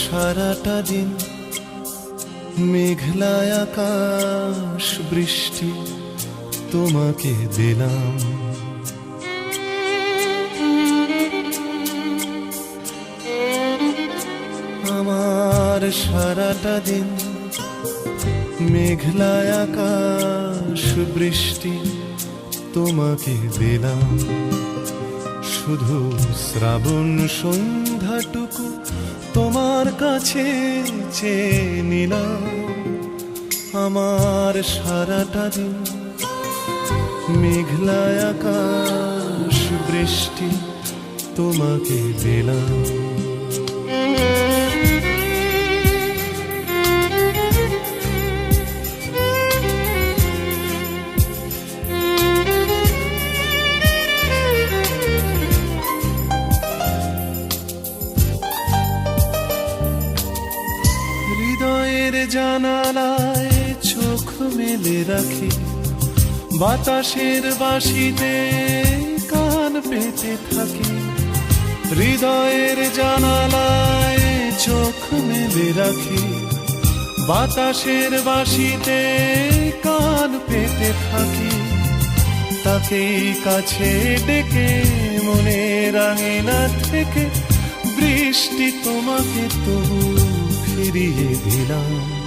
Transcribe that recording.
সারাটা দিন মেঘলা আকাশ বৃষ্টি তোমাকে দিলাম। আমার সারাটা দিন মেঘলা আকাশ বৃষ্টি তোমাকে দিলাম। শুধু শ্রাবণ সন্ধ্যাটুকু তোমার কাছে চেয়ে নিলাম। আমার সারাটা দিন মেঘলা আকাশ বৃষ্টি তোমাকে দিলাম। হৃদয়ের জানালায় চোখ মেলে রাখি, বাতাসের বাঁশিতে কান পেতে থাকি। হৃদয়ের জানালায় চোখ মেলে রাখি, বাতাসের বাঁশিতে কান পেতে থাকি। তাকেই কাছে ডেকে মনের আঙিনা থেকে বৃষ্টি তোমাকে তবু ফিরিয়ে দিলাম।